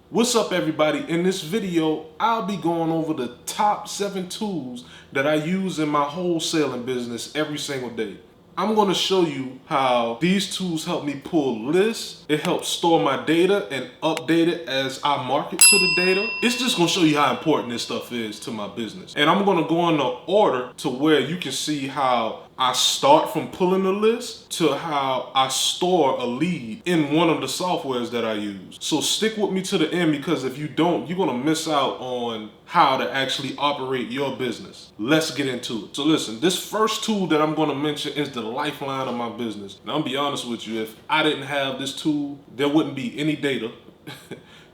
What's up, everybody? In this video, I'll be going over the top 7 tools that I use in my wholesaling business every single day. I'm going to show you how these tools help me pull lists. It helps store my data and update it as I market to the data. It's just going to show you how important this stuff is to my business. And I'm going to go in the order to where you can see how I start from pulling the list to how I store a lead in one of the softwares that I use. So stick with me to the end, because if you don't, you're going to miss out on how to actually operate your business. Let's get into it. So listen, this first tool that I'm going to mention is the lifeline of my business. Now, I'll be honest with you, if I didn't have this tool, there wouldn't be any data.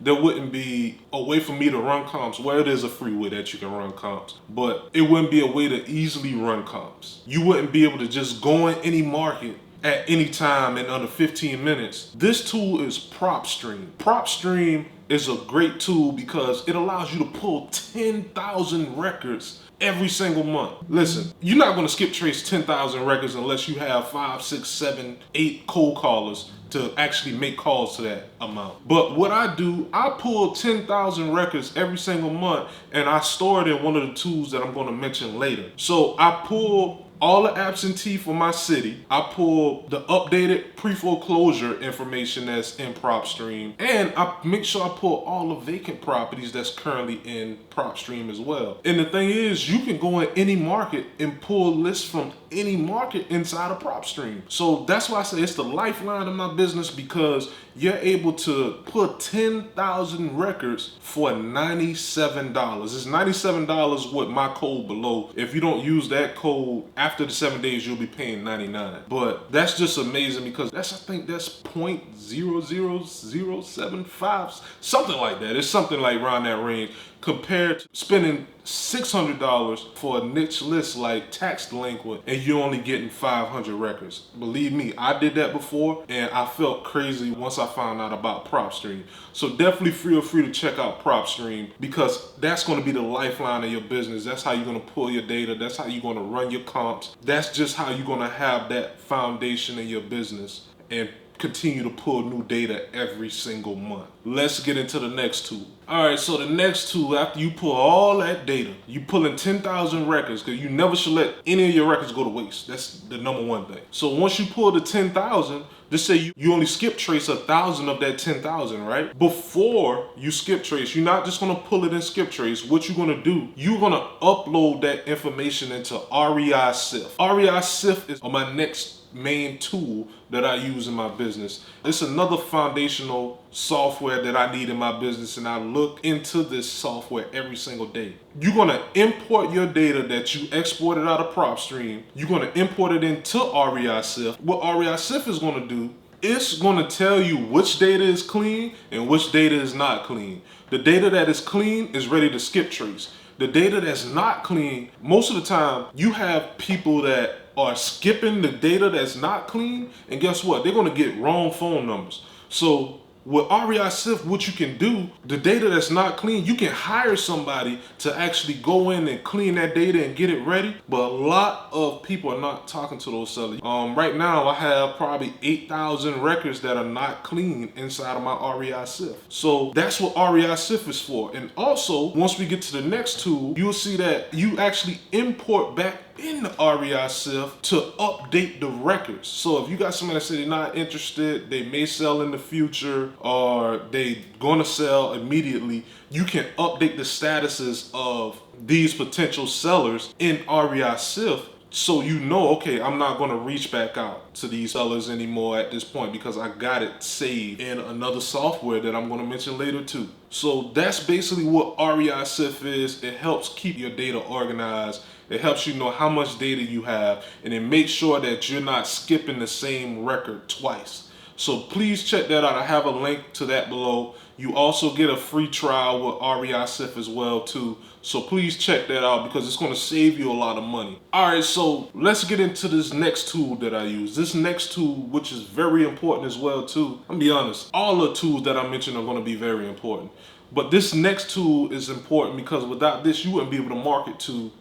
There wouldn't be a way for me to run comps. Well, it is a free way that you can run comps, but it wouldn't be a way to easily run comps. You wouldn't be able to just go in any market at any time in under 15 minutes. This tool is Propstream. Propstream is a great tool because it allows you to pull 10,000 records every single month. Listen, you're not going to skip trace 10,000 records unless you have 5, 6, 7, 8 cold callers to actually make calls to that amount. But what I do, I pull 10,000 records every single month, and I store it in one of the tools that I'm going to mention later. So I pull all the absentee for my city. I pull the updated pre-foreclosure information that's in Propstream, and I make sure I pull all the vacant properties that's currently in Propstream as well. And the thing is, you can go in any market and pull lists from any market inside of Propstream. So that's why I say it's the lifeline of my business, because you're able to put 10,000 records for $97. It's $97 with my code below. If you don't use that code, after the 7 days, you'll be paying $99. But that's just amazing, because I think that's 0.00075, something like that. It's something like around that range, compared to spending $600 for a niche list like tax delinquent, and you're only getting 500 records. Believe me, I did that before, and I felt crazy once I found out about Propstream. So definitely feel free to check out Propstream, because that's going to be the lifeline of your business. That's how you're going to pull your data. That's how you're going to run your comps. That's just how you're going to have that foundation in your business and continue to pull new data every single month. Let's get into the next tool. All right, so the next tool, after you pull all that data, you pull in 10,000 records, because you never should let any of your records go to waste. That's the number one thing. So once you pull the 10,000, just say you only skip trace 1,000 of that 10,000, right? Before you skip trace, you're not just gonna pull it in skip trace. What you're gonna do, you're gonna upload that information into REISift. REISift is my next main tool that I use in my business. It's another foundational software that I need in my business, and I look into this software every single day. You're gonna import your data that you exported out of Propstream. You're gonna import it into REISift. What REISift is gonna do, it's gonna tell you which data is clean and which data is not clean. The data that is clean is ready to skip trace. The data that's not clean, most of the time, you have people that are skipping the data that's not clean, and guess what? They're gonna get wrong phone numbers. So with REISift, what you can do, the data that's not clean, you can hire somebody to actually go in and clean that data and get it ready. But a lot of people are not talking to those sellers. Right now, I have probably 8,000 records that are not clean inside of my REISift. So that's what REISift is for. And also, once we get to the next tool, you'll see that you actually import back in the REISift to update the records. So if you got somebody that say they're not interested, they may sell in the future, or they gonna sell immediately, you can update the statuses of these potential sellers in REISift, so you know, okay, I'm not gonna reach back out to these sellers anymore at this point, because I got it saved in another software that I'm gonna mention later too. So that's basically what REISift is. It helps keep your data organized. It helps you know how much data you have, and it makes sure that you're not skipping the same record twice. So please check that out. I have a link to that below. You also get a free trial with REISift as well too. So please check that out, because it's going to save you a lot of money. All right, so let's get into this next tool that I use. This next tool, which is very important as well too. I'm gonna be honest, all the tools that I mentioned are going to be very important. But this next tool is important because without this, you wouldn't be able to market to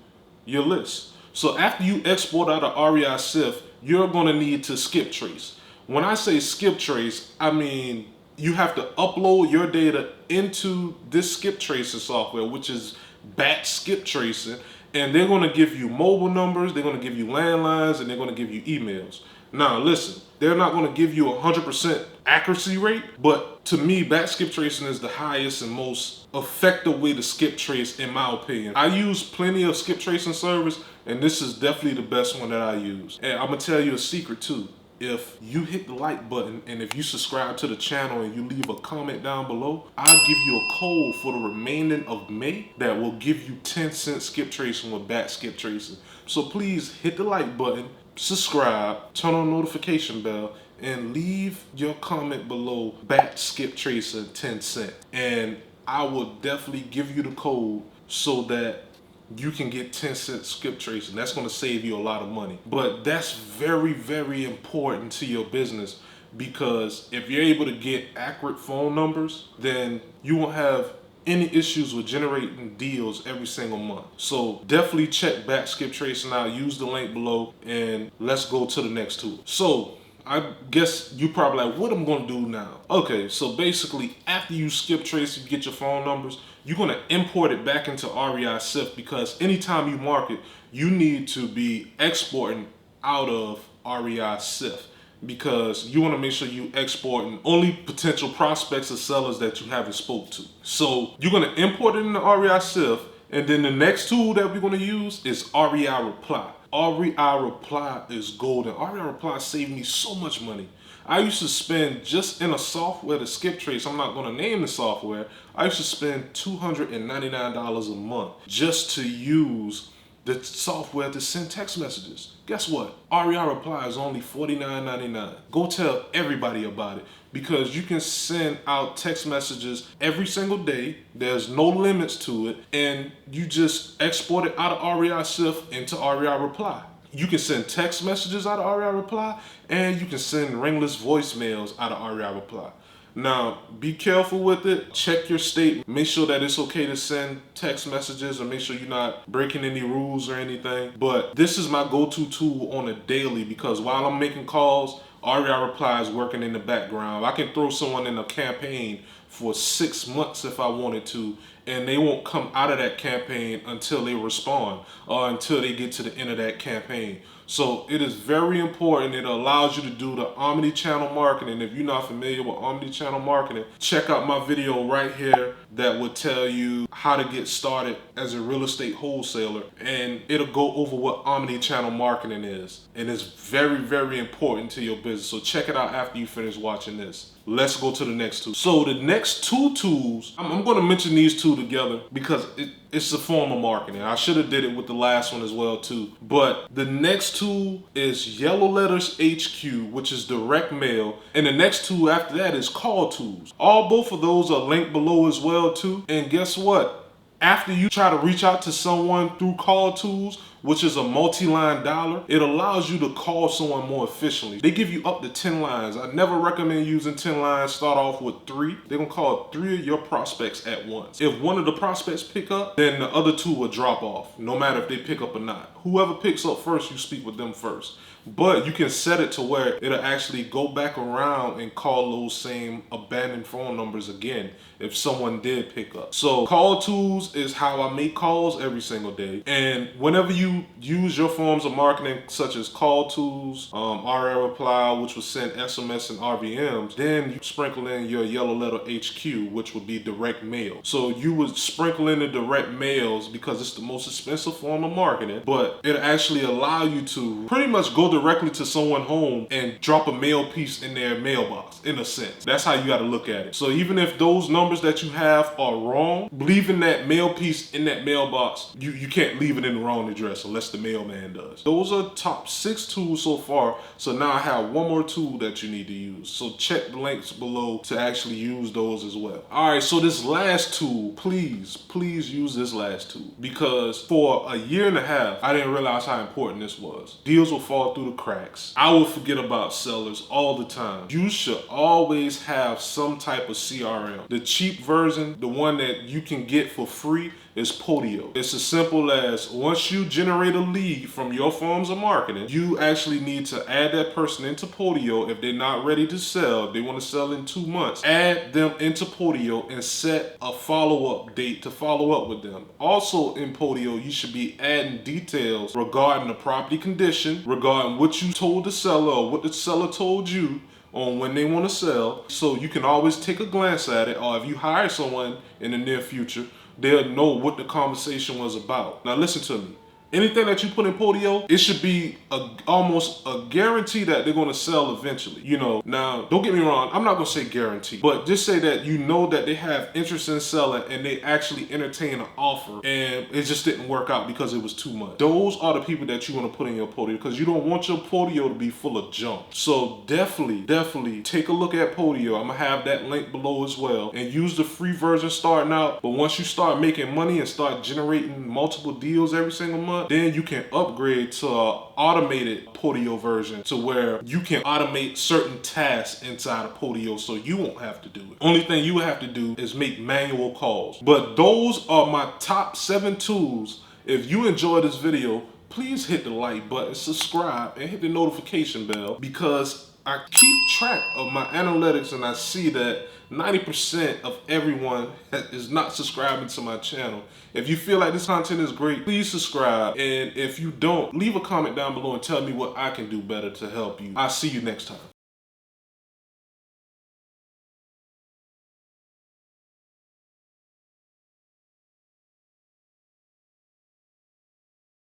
your list. So after you export out of REISift, you're going to need to skip trace. When I say skip trace, I mean you have to upload your data into this skip tracing software, which is batch skip tracing, and they're going to give you mobile numbers, they're going to give you landlines, and they're going to give you emails. Now listen, they're not going to give you 100% accuracy rate, but to me, batch skip tracing is the highest and most effective way to skip trace, in my opinion. I use plenty of skip tracing service, and this is definitely the best one that I use. And I'm gonna tell you a secret too. If you hit the like button and if you subscribe to the channel and you leave a comment down below, I'll give you a code for the remaining of May that will give you 10-cent skip tracing with batch skip tracing. So please hit the like button, subscribe, turn on notification bell, and leave your comment below batch skip tracing 10 cent. And I will definitely give you the code so that you can get 10-cent skip tracing. That's going to save you a lot of money. But that's very, very important to your business, because if you're able to get accurate phone numbers, then you won't have any issues with generating deals every single month. So definitely check batch skip tracing out. Use the link below, and let's go to the next tool. So I guess you probably like, what I'm going to do now? Okay, so basically after you skip trace, you get your phone numbers, you're going to import it back into REISift, because anytime you market, you need to be exporting out of REISift, because you want to make sure you exporting only potential prospects or sellers that you haven't spoke to. So you're going to import it into REISift, and then the next tool that we're going to use is REI Reply. REI Reply is golden. REI Reply saved me so much money. I used to spend, just in a software to skip trace, I'm not going to name the software, I used to spend $299 a month just to use the software to send text messages. Guess what? REI Reply is only $49.99. Go tell everybody about it, because you can send out text messages every single day. There's no limits to it, and you just export it out of REISift into REI Reply. You can send text messages out of REI Reply, and you can send ringless voicemails out of REI Reply. Now, be careful with it. Check your state. Make sure that it's okay to send text messages, or make sure you're not breaking any rules or anything. But this is my go-to tool on a daily, because while I'm making calls, REI Reply is working in the background. I can throw someone in a campaign for 6 months if I wanted to, and they won't come out of that campaign until they respond or until they get to the end of that campaign. So it is very important. It allows you to do the omni-channel marketing. If you're not familiar with omni-channel marketing, check out my video right here that will tell you how to get started as a real estate wholesaler, and it'll go over what omni-channel marketing is, and it's very, very important to your business. So check it out after you finish watching this. Let's go to the next tool. So the next two tools, I'm going to mention these two together because it's a form of marketing. I should have did it with the last one as well too. But the next tool is Yellow Letters HQ, which is direct mail. And the next tool after that is Call Tools. Both of those are linked below as well too. And guess what? After you try to reach out to someone through Call Tools, which is a multi-line dialer, it allows you to call someone more efficiently. They give you up to 10 lines. I never recommend using 10 lines. Start off with 3. They're gonna call 3 of your prospects at once. If one of the prospects pick up, then the other 2 will drop off, no matter if they pick up or not. Whoever picks up first, you speak with them first. But you can set it to where it'll actually go back around and call those same abandoned phone numbers again if someone did pick up. So Call Tools is how I make calls every single day. And whenever you use your forms of marketing, such as Call Tools, REI Reply, which will send SMS and RVMs, then you sprinkle in your Yellow Letter HQ, which would be direct mail. So you would sprinkle in the direct mails because it's the most expensive form of marketing, but it'll actually allow you to pretty much go directly to someone's home and drop a mail piece in their mailbox, in a sense. That's how you got to look at it. So even if those numbers that you have are wrong, leaving that mail piece in that mailbox, you can't leave it in the wrong address unless the mailman does. Those are top 6 tools so far. So now I have one more tool that you need to use. So check the links below to actually use those as well. All right, so this last tool, please use this last tool, because for a year and a half, I didn't realize how important this was. Deals will fall through the cracks. I will forget about sellers all the time. You should always have some type of CRM. The cheap version, the one that you can get for free, is Podio. It's as simple as once you generate a lead from your forms of marketing, you actually need to add that person into Podio. If they're not ready to sell, they want to sell in 2 months, add them into Podio and set a follow-up date to follow up with them. Also in Podio, you should be adding details regarding the property condition, regarding what you told the seller or what the seller told you on when they want to sell, so you can always take a glance at it, or if you hire someone in the near future, they'll know what the conversation was about. Now listen to me. Anything that you put in Podio, it should be almost a guarantee that they're going to sell eventually. You know, now don't get me wrong, I'm not going to say guarantee, but just say that you know that they have interest in selling and they actually entertain an offer and it just didn't work out because it was too much. Those are the people that you want to put in your Podio, because you don't want your Podio to be full of junk. So definitely take a look at Podio. I'm going to have that link below as well, and use the free version starting out. But once you start making money and start generating multiple deals every single month, then you can upgrade to an automated Podio version, to where you can automate certain tasks inside of Podio so you won't have to do it. Only thing you have to do is make manual calls. But those are my top 7 tools. If you enjoyed this video, please hit the like button, subscribe, and hit the notification bell, because I keep track of my analytics and I see that 90% of everyone is not subscribing to my channel. If you feel like this content is great, please subscribe. And if you don't, leave a comment down below and tell me what I can do better to help you. I'll see you next time.